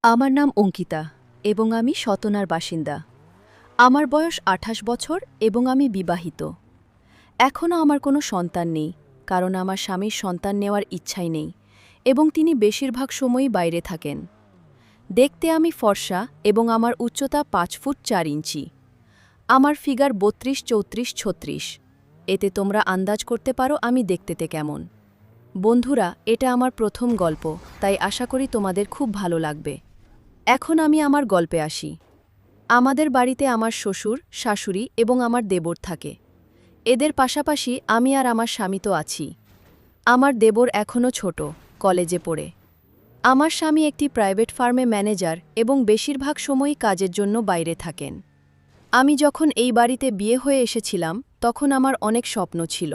আমার নাম অঙ্কিতা এবং আমি সতনার বাসিন্দা। আমার বয়স ২৮ বছর এবং আমি বিবাহিত। এখনও আমার কোনো সন্তান নেই, কারণ আমার স্বামীর সন্তান নেওয়ার ইচ্ছাই নেই এবং তিনি বেশিরভাগ সময়ই বাইরে থাকেন। দেখতে আমি ফর্সা এবং আমার উচ্চতা ৫ ফুট ৪ ইঞ্চি। আমার ফিগার ৩২, ৩৪, ৩৬। এতে তোমরা আন্দাজ করতে পারো আমি দেখতেতে কেমন। বন্ধুরা, এটা আমার প্রথম গল্প, তাই আশা করি তোমাদের খুব ভালো লাগবে। এখন আমি আমার গল্পে আসি। আমাদের বাড়িতে আমার শ্বশুর, শাশুড়ি এবং আমার দেবর থাকে। এদের পাশাপাশি আমি আর আমার স্বামী তো আছি। আমার দেবর এখনও ছোট, কলেজে পড়ে। আমার স্বামী একটি প্রাইভেট ফার্মে ম্যানেজার এবং বেশিরভাগ সময়ই কাজের জন্য বাইরে থাকেন। আমি যখন এই বাড়িতে বিয়ে হয়ে এসেছিলাম তখন আমার অনেক স্বপ্ন ছিল,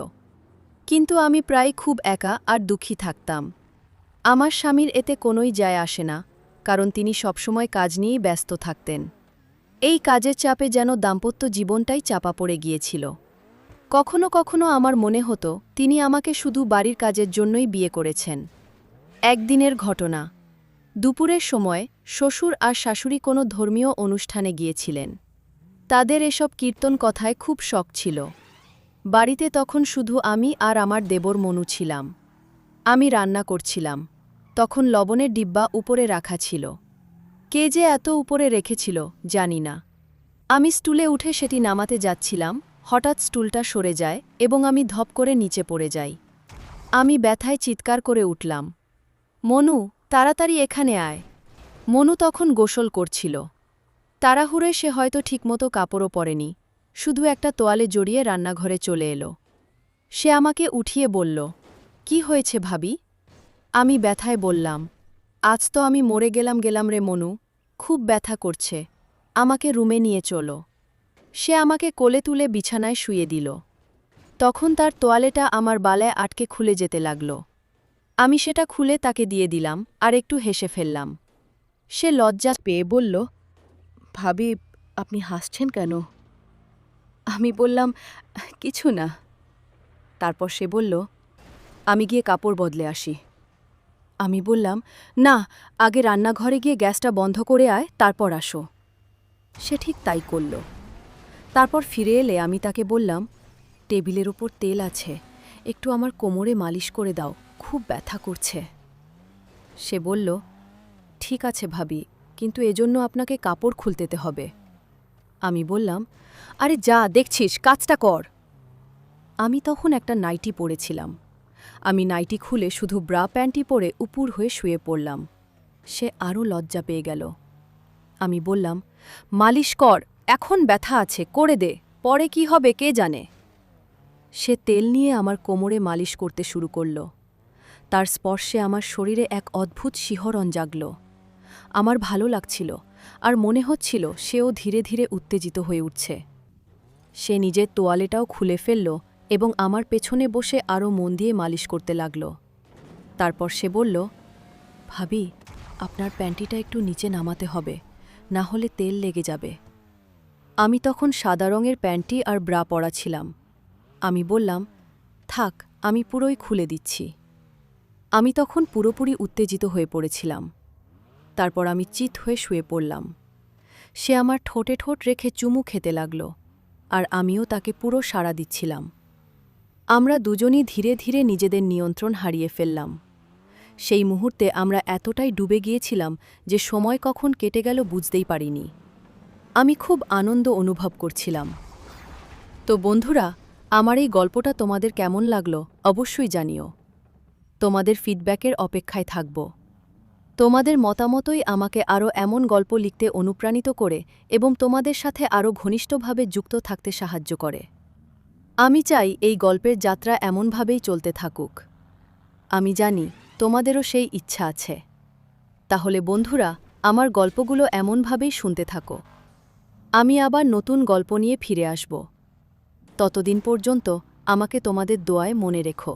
কিন্তু আমি প্রায় খুব একা আর দুঃখী থাকতাম। আমার স্বামীর এতে কোনোই যায় আসে না, কারণ তিনি সবসময় কাজ নিয়েই ব্যস্ত থাকতেন। এই কাজের চাপে যেন দাম্পত্য জীবনটাই চাপা পড়ে গিয়েছিল। কখনো কখনো আমার মনে হতো তিনি আমাকে শুধু বাড়ির কাজের জন্যই বিয়ে করেছেন। একদিনের ঘটনা। দুপুরের সময় শ্বশুর আর শাশুড়ি কোনো ধর্মীয় অনুষ্ঠানে গিয়েছিলেন। তাদের এসব কীর্তন কথায় খুব শখ ছিল। বাড়িতে তখন শুধু আমি আর আমার দেবর মনু ছিলাম। আমি রান্না করছিলাম। তখন লবণের ডিব্বা উপরে রাখা ছিল। কে যে এত উপরে রেখেছিল জানি না। আমি স্টুলে উঠে সেটি নামাতে যাচ্ছিলাম, হঠাৎ স্টুলটা সরে যায় এবং আমি ধপ করে নিচে পড়ে যাই। আমি ব্যথায় চিৎকার করে উঠলাম, মনু, তাড়াতাড়ি এখানে আয়। মনু তখন গোসল করছিল। তাড়াহুড়ে সে হয়তো ঠিকমতো কাপড়ও পরেনি, শুধু একটা তোয়ালে জড়িয়ে রান্নাঘরে চলে এলো। সে আমাকে উঠিয়ে বলল, কি হয়েছে ভাবি? আমি ব্যথায় বললাম, আজ তো আমি মরে গেলাম রে মনু, খুব ব্যথা করছে, আমাকে রুমে নিয়ে চলো। সে আমাকে কোলে তুলে বিছানায় শুয়ে দিল। তখন তার তোয়ালেটা আমার বালায় আটকে খুলে যেতে লাগল। আমি সেটা খুলে তাকে দিয়ে দিলাম আর একটু হেসে ফেললাম। সে লজ্জা পেয়ে বলল, ভাবি, আপনি হাসছেন কেন? আমি বললাম, কিছু না। তারপর সে বলল, আমি গিয়ে কাপড় বদলে আসি। আমি বললাম, না, আগে রান্নাঘরে গিয়ে গ্যাসটা বন্ধ করে আয়, তারপর আসো। সে ঠিক তাই করল। তারপর ফিরে এলে আমি তাকে বললাম, টেবিলের ওপর তেল আছে, একটু আমার কোমরে মালিশ করে দাও, খুব ব্যথা করছে। সে বলল, ঠিক আছে ভাবি, কিন্তু এজন্য আপনাকে কাপড় খুলতে হবে। আমি বললাম, আরে যা দেখছিস, কাজটা কর। আমি তখন একটা নাইটি পরেছিলাম। আমি নাইটি খুলে শুধু ব্রা প্যান্টি পরে উপুর হয়ে শুয়ে পড়লাম। সে আরও লজ্জা পেয়ে গেল। আমি বললাম, মালিশ কর, এখন ব্যথা আছে, করে দে, পরে কি হবে কে জানে। সে তেল নিয়ে আমার কোমরে মালিশ করতে শুরু করল। তার স্পর্শে আমার শরীরে এক অদ্ভুত শিহরণ জাগল। আমার ভালো লাগছিল আর মনে হচ্ছিল সেও ধীরে ধীরে উত্তেজিত হয়ে উঠছে। সে নিজের তোয়ালেটাও খুলে ফেলল এবং আমার পেছনে বসে আরও মন দিয়ে মালিশ করতে লাগল। তারপর সে বলল, ভাবি, আপনার প্যান্টিটা একটু নিচে নামাতে হবে, না হলে তেল লেগে যাবে। আমি তখন সাদা রঙের প্যান্টি আর ব্রা পরা ছিলাম। আমি বললাম, থাক, আমি পুরোই খুলে দিচ্ছি। আমি তখন পুরোপুরি উত্তেজিত হয়ে পড়েছিলাম। তারপর আমি চিৎ হয়ে শুয়ে পড়লাম। সে আমার ঠোঁটে ঠোঁট রেখে চুমু খেতে লাগল, আর আমিও তাকে পুরো সাড়া দিচ্ছিলাম। আমরা দুজনই ধীরে ধীরে নিজেদের নিয়ন্ত্রণ হারিয়ে ফেললাম। সেই মুহূর্তে আমরা এতটাই ডুবে গিয়েছিলাম যে সময় কখন কেটে গেল বুঝতেই পারিনি। আমি খুব আনন্দ অনুভব করছিলাম। তো বন্ধুরা, আমার এই গল্পটা তোমাদের কেমন লাগলো অবশ্যই জানিও। তোমাদের ফিডব্যাকের অপেক্ষায় থাকব। তোমাদের মতামতই আমাকে আরও এমন গল্প লিখতে অনুপ্রাণিত করে এবং তোমাদের সাথে আরও ঘনিষ্ঠভাবে যুক্ত থাকতে সাহায্য করে। আমি চাই এই গল্পের যাত্রা এমনভাবেই চলতে থাকুক। আমি জানি তোমাদেরও সেই ইচ্ছা আছে। তাহলে বন্ধুরা, আমার গল্পগুলো এমনভাবেই শুনতে থাকো। আমি আবার নতুন গল্প নিয়ে ফিরে আসব। ততদিন পর্যন্ত আমাকে তোমাদের দোয়ায় মনে রেখো।